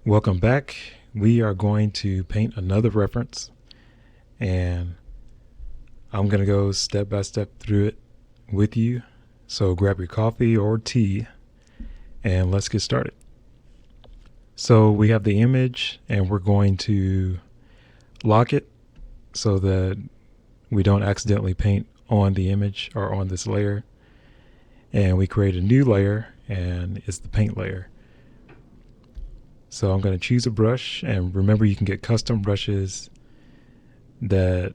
Welcome back. We are going to paint another reference, and I'm going to go step by step through it with you. So grab your coffee or tea and let's get started. So we have the image and we're going to lock it so that we don't accidentally paint on the image or on this layer. And we create a new layer, and it's the paint layer. So I'm going to choose a brush, and remember you can get custom brushes that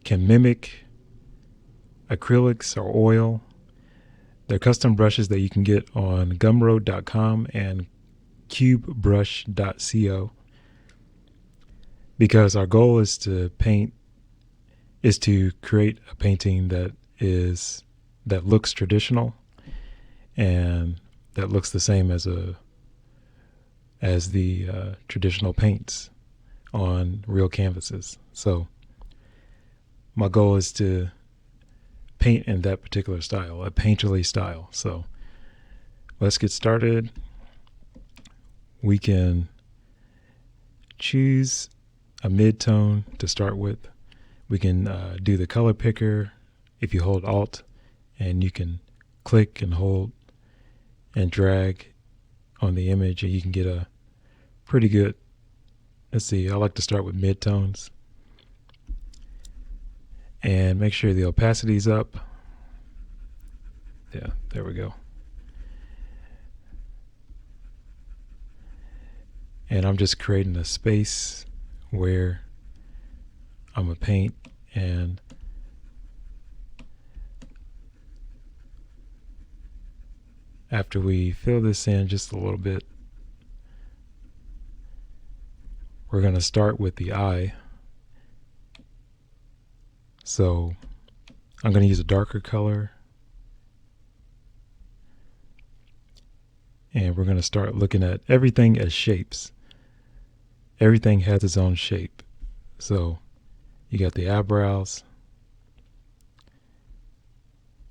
can mimic acrylics or oil. They're custom brushes that you can get on gumroad.com and cubebrush.co, because our goal is to create a painting that looks traditional and that looks the same as the traditional paints on real canvases. So my goal is to paint in that particular style, a painterly style. So let's get started. We can choose a mid-tone to start with. We can do the color picker if you hold Alt, and you can click and hold and drag on the image, and you can get a pretty good, let's see, I like to start with mid-tones. And make sure the opacity is up. Yeah, there we go. And I'm just creating a space where I'm going to paint, and after we fill this in just a little bit, we're going to start with the eye. So I'm going to use a darker color, and we're going to start looking at everything as shapes. Everything has its own shape. So you got the eyebrows.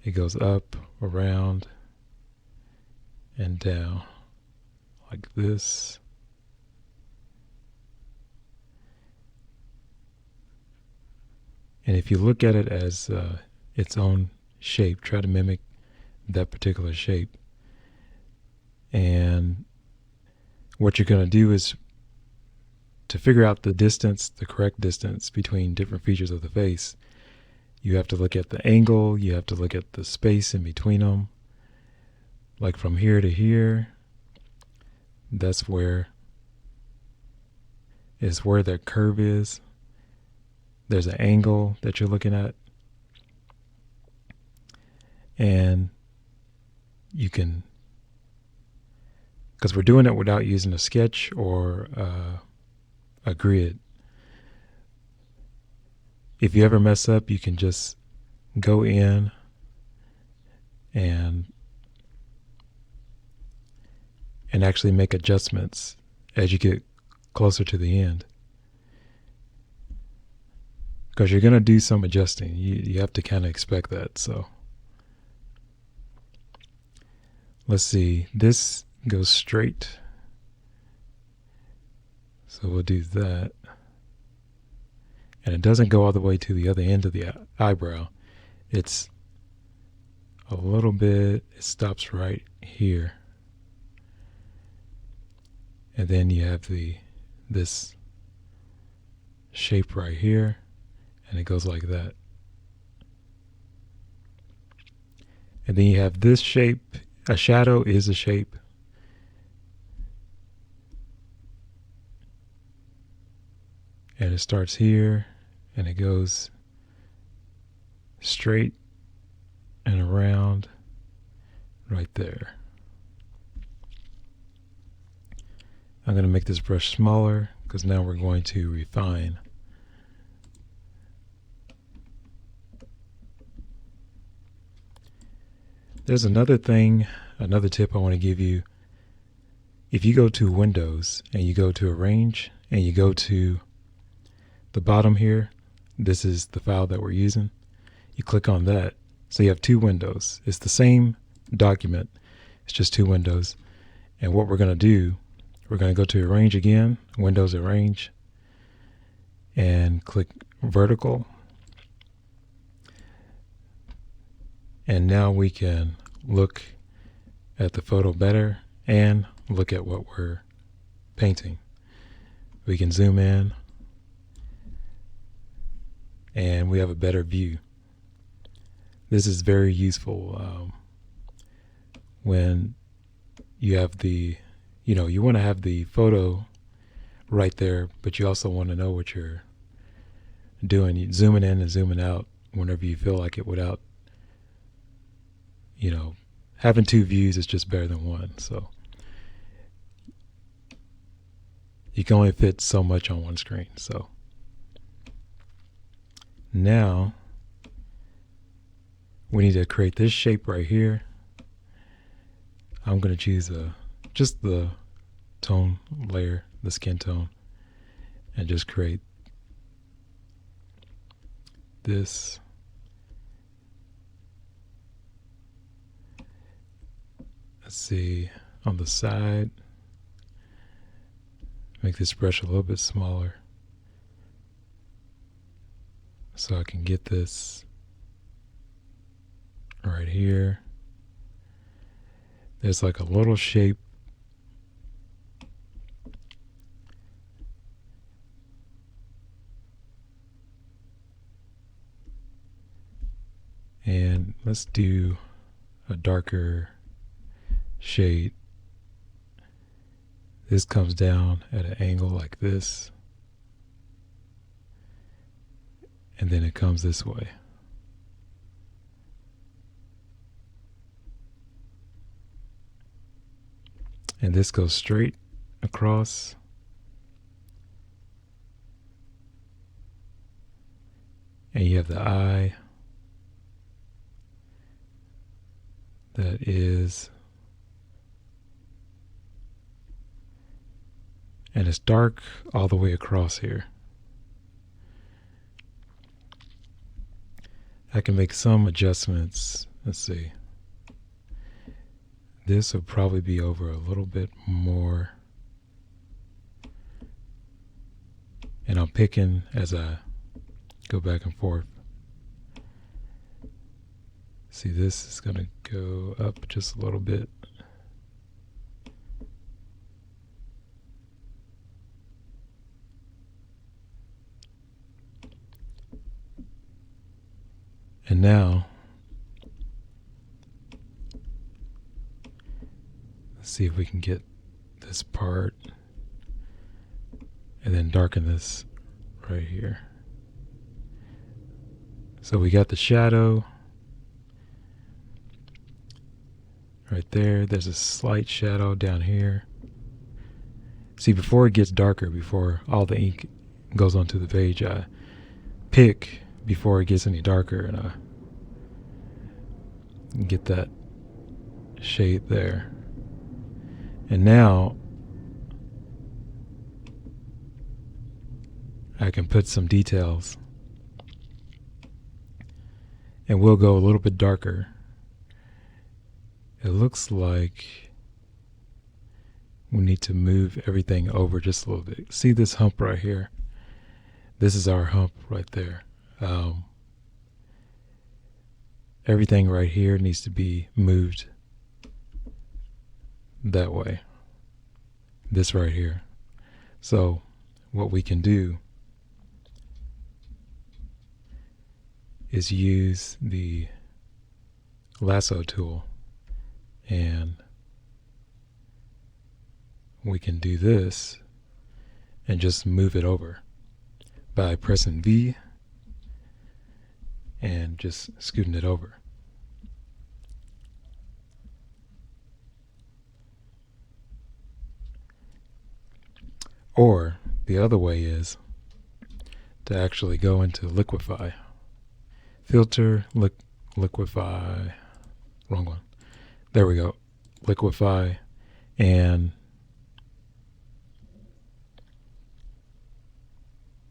It goes up, around, and down like this. And if you look at it as its own shape, try to mimic that particular shape. And what you're going to do is to figure out the distance, the correct distance between different features of the face. You have to look at the angle, you have to look at the space in between them. Like from here to here, that's where that curve is. There's an angle that you're looking at, and you can, because we're doing it without using a sketch or a grid. If you ever mess up, you can just go in and actually make adjustments as you get closer to the end. Because you're going to do some adjusting. You have to kind of expect that. So let's see. This goes straight. So we'll do that. And it doesn't go all the way to the other end of the eyebrow. It's a little bit, it stops right here. And then you have this shape right here, and it goes like that. And then you have this shape. A shadow is a shape. And it starts here, and it goes straight and around right there. I'm going to make this brush smaller because now we're going to refine. There's another tip I want to give you. If you go to Windows and you go to Arrange and you go to the bottom here, this is the file that we're using. You click on that. So you have two windows. It's the same document. It's just two windows. And what we're going to do We're going to go to Arrange again, Windows Arrange, and click Vertical. And now we can look at the photo better and look at what we're painting. We can zoom in and we have a better view. This is very useful when you have you want to have the photo right there, but you also want to know what you're doing. You zooming in and zooming out whenever you feel like it without, having two views is just better than one. So you can only fit so much on one screen. So now we need to create this shape right here. I'm going to choose just the tone layer, the skin tone, and just create this. Let's see, on the side, make this brush a little bit smaller so I can get this right here. There's like a little shape and let's do a darker shade. This comes down at an angle like this, and then it comes this way. And this goes straight across. And you have the eye that is, and it's dark all the way across here. I can make some adjustments. Let's see. This will probably be over a little bit more. And I'm picking as I go back and forth. See, this is going to go up just a little bit. And now, let's see if we can get this part and then darken this right here. So we got the shadow right there. There's a slight shadow down here. See, before it gets darker, before all the ink goes onto the page, I pick before it gets any darker, and I get that shade there. And now I can put some details, and we'll go a little bit darker. It looks like we need to move everything over just a little bit. See this hump right here? This is our hump right there. Everything right here needs to be moved that way. This right here. So what we can do is use the lasso tool, and we can do this and just move it over by pressing V and just scooting it over. Or the other way is to actually go into liquify. Filter, liquify, wrong one. There we go. Liquify, and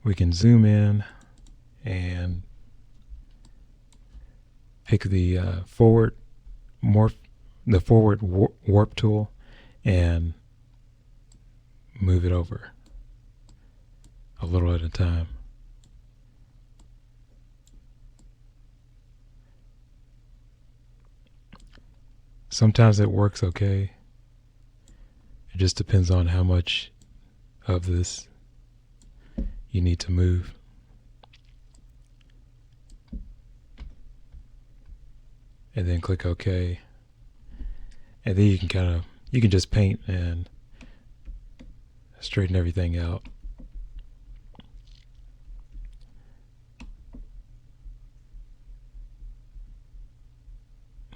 we can zoom in and pick the forward warp tool and move it over a little at a time. Sometimes it works okay. It just depends on how much of this you need to move. And then click OK. And then you can just paint and straighten everything out.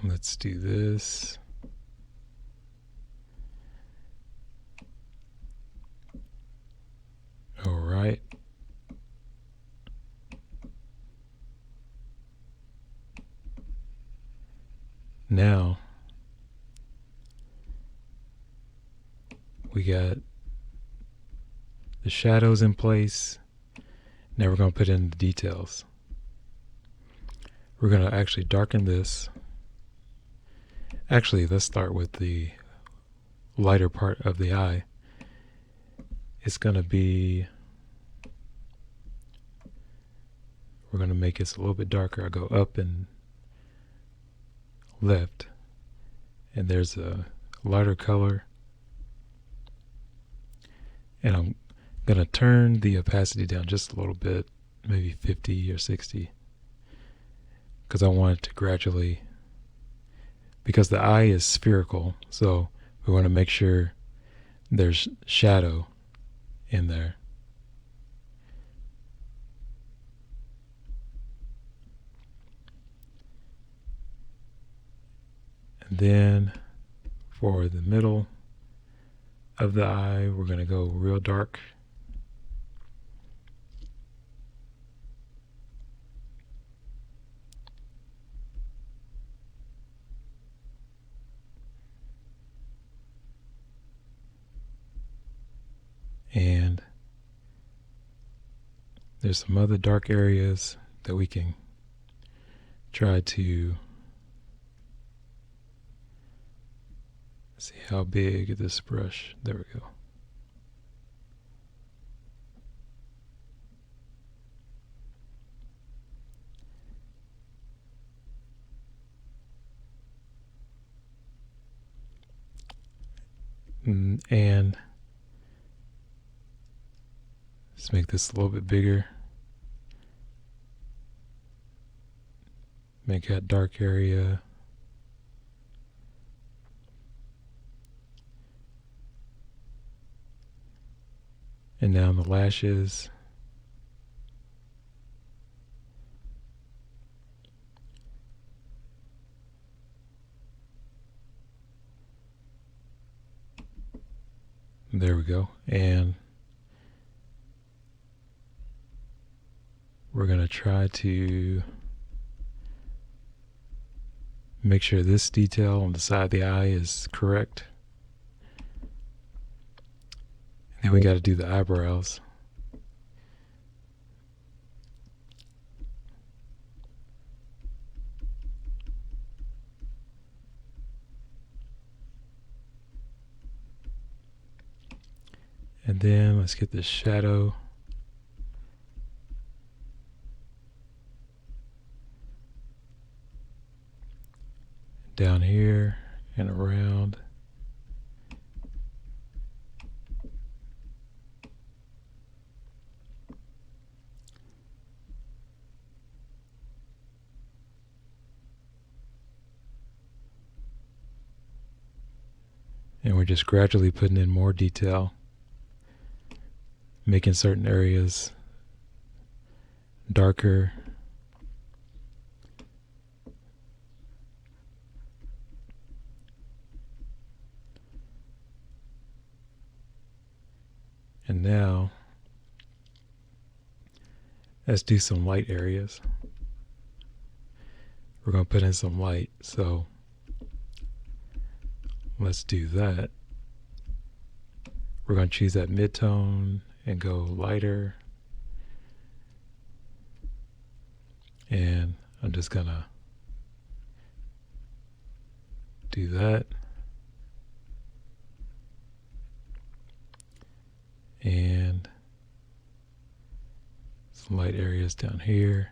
Let's do this. All right. Now we got the shadows in place. Now we're going to put in the details. We're going to actually darken this. Actually, let's start with the lighter part of the eye. It's going to be, we're going to make it a little bit darker. I'll go up and left, and there's a lighter color. And I'm going to turn the opacity down just a little bit, maybe 50 or 60, because I want it to gradually, because the eye is spherical, so we want to make sure there's shadow in there. And then for the middle of the eye, we're going to go real dark. And there's some other dark areas that we can try to see how big this brush. There we go. And let's make this a little bit bigger. Make that dark area. And down the lashes. There we go. And we're going to try to make sure this detail on the side of the eye is correct. And then we got to do the eyebrows. And then let's get the shadow. Down here and around. And we're just gradually putting in more detail, making certain areas darker. And now, let's do some light areas. We're going to put in some light, so let's do that. We're going to choose that mid-tone and go lighter. And I'm just going to do that. and some light areas down here.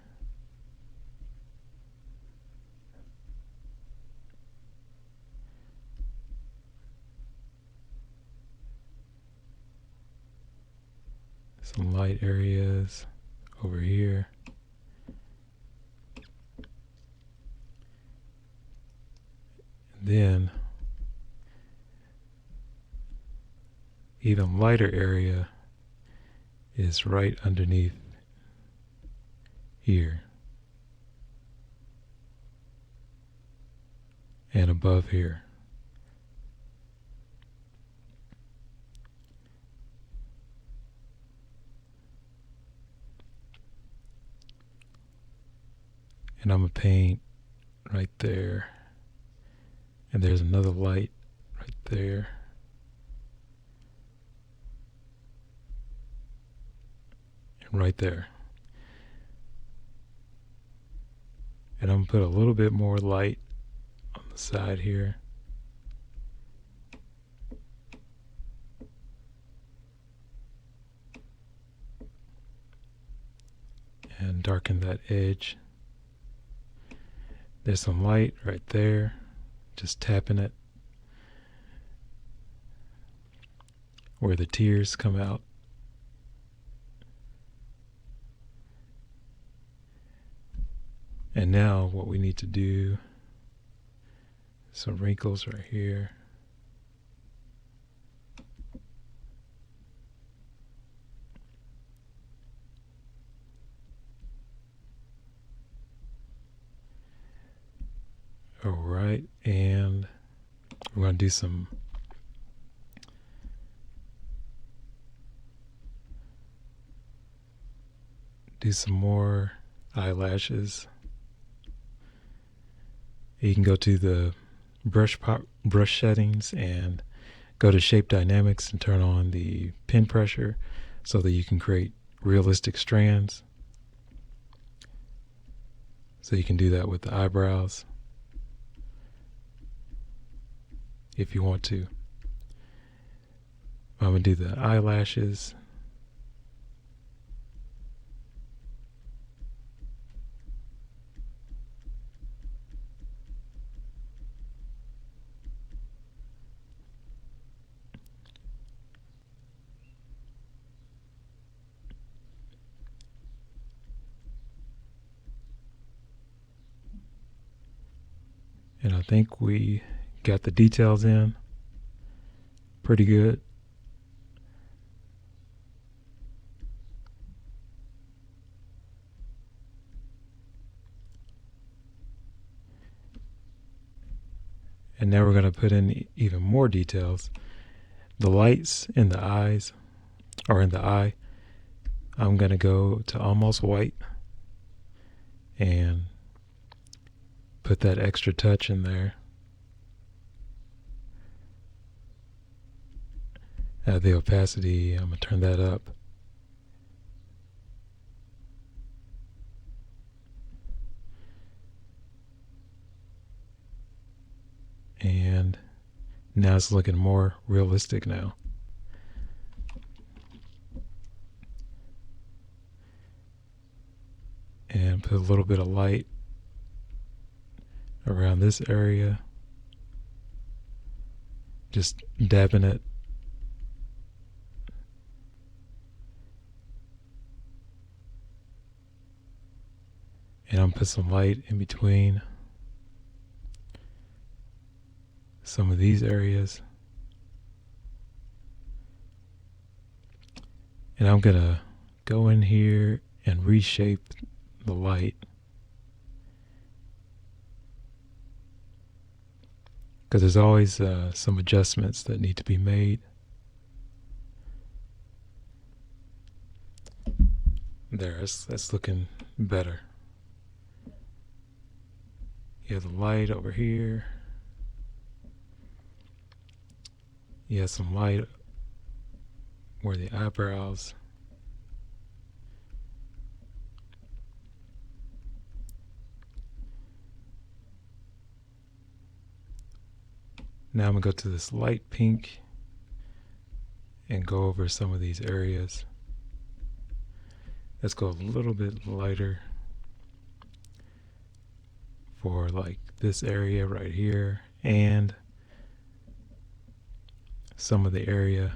Some light areas over here. And then even lighter area is right underneath here and above here. And I'm going to paint right there. And there's another light right there. And right there. And I'm going to put a little bit more light on the side here. And darken that edge. There's some light right there, just tapping it where the tears come out. And now what we need to do, some wrinkles right here. All right, and we're going to do some more eyelashes. You can go to the brush settings and go to shape dynamics and turn on the pen pressure so that you can create realistic strands. So you can do that with the eyebrows if you want to. I'm going to do the eyelashes. And I think we got the details in pretty good. And now we're going to put in even more details. The lights in the eyes, or in the eye, I'm going to go to almost white and put that extra touch in there. The opacity, I'm going to turn that up. And now it's looking more realistic now. And put a little bit of light around this area. Just dabbing it. And I'm put some light in between some of these areas. And I'm gonna go in here and reshape the light, because there's always some adjustments that need to be made. There, that's looking better. You have the light over here. You have some light where the eyebrows. Now I'm going to go to this light pink and go over some of these areas. Let's go a little bit lighter for like this area right here and some of the area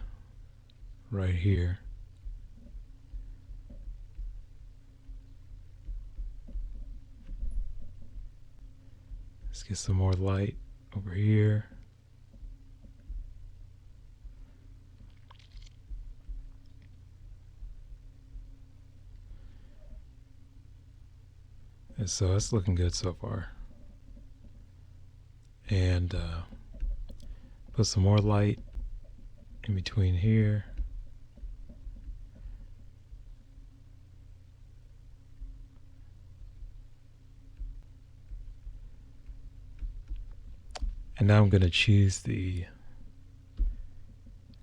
right here. Let's get some more light over here. And so it's looking good so far. And put some more light in between here. And now I'm going to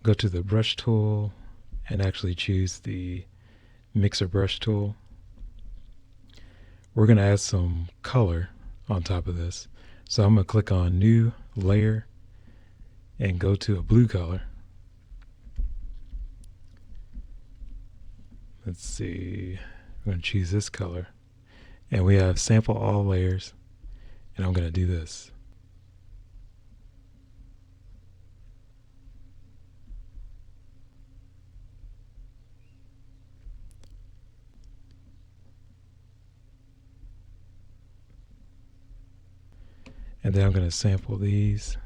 go to the brush tool and actually choose the mixer brush tool. We're going to add some color on top of this. So I'm going to click on New Layer and go to a blue color. Let's see, I'm going to choose this color. And we have Sample All Layers. And I'm going to do this. And then I'm going to sample these.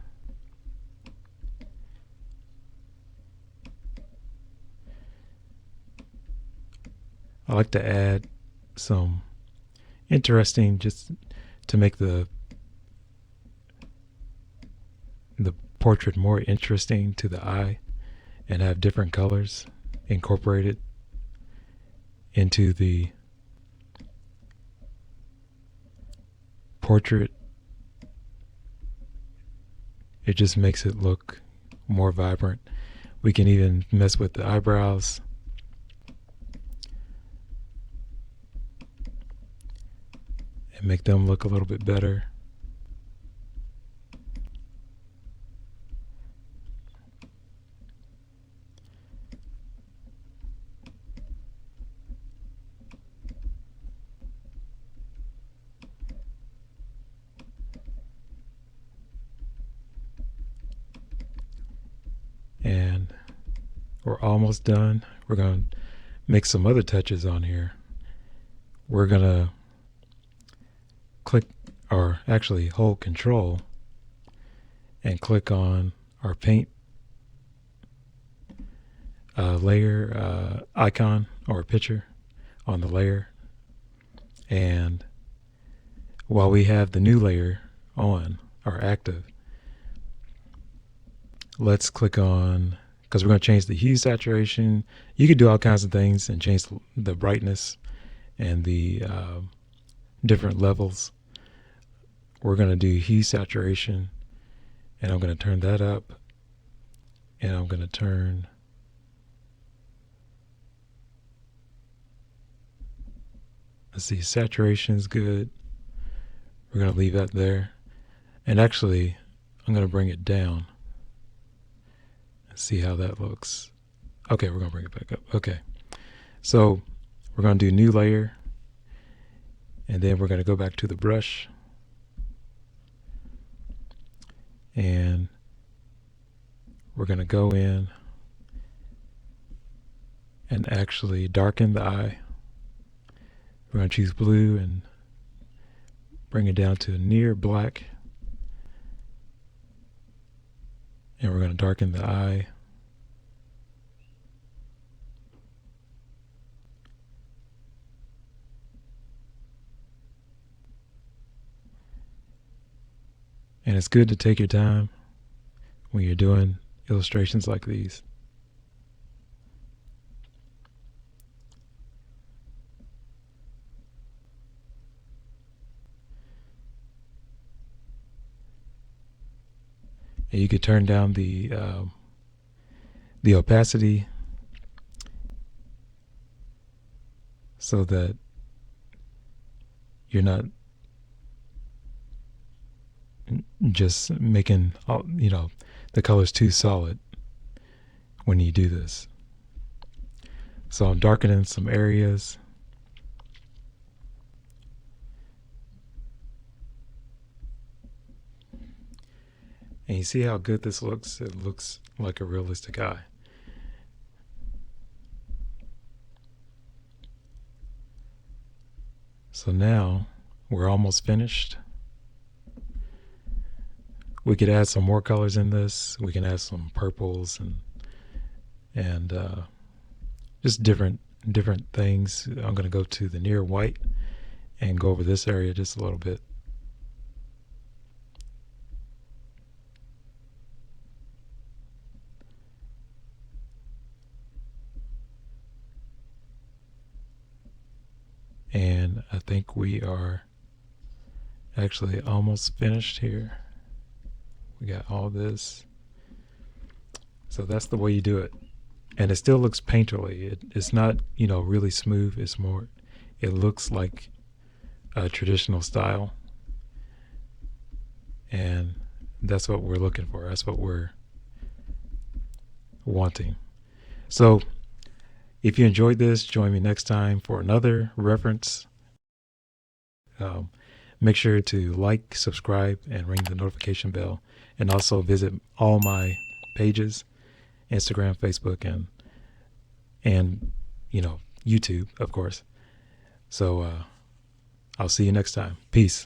I like to add some interesting, just to make the portrait more interesting to the eye, and have different colors incorporated into the portrait. It just makes it look more vibrant. We can even mess with the eyebrows. And make them look a little bit better. And we're almost done. We're going to make some other touches on here. We're going to click, or actually hold Control and click on our paint layer icon or picture on the layer. And while we have the new layer on or active, let's click on, because we're going to change the hue saturation. You could do all kinds of things and change the brightness and the different levels. We're going to do hue saturation, and I'm going to turn that up, and I'm going to turn let's see, saturation is good. We're going to leave that there, and actually I'm going to bring it down and see how that looks. Okay, we're going to bring it back up. Okay, so we're going to do new layer, and then we're going to go back to the brush, and we're going to go in and actually darken the eye. We're going to choose blue and bring it down to near black, and we're going to darken the eye. And it's good to take your time when you're doing illustrations like these. And you could turn down the opacity so that you're not just making all, the colors too solid. when you do this. So I'm darkening some areas. And you see how good this looks? It looks like a realistic eye. So now we're almost finished. We could add some more colors in this. We can add some purples and just different things. I'm going to go to the near white and go over this area just a little bit. And I think we are actually almost finished here. We got all this. So that's the way you do it. And it still looks painterly. It's not, really smooth. It's more, it looks like a traditional style. And that's what we're looking for. That's what we're wanting. So if you enjoyed this, join me next time for another reference. Make sure to like, subscribe, and ring the notification bell. And also visit all my pages, Instagram, Facebook, and YouTube, of course. So I'll see you next time. Peace.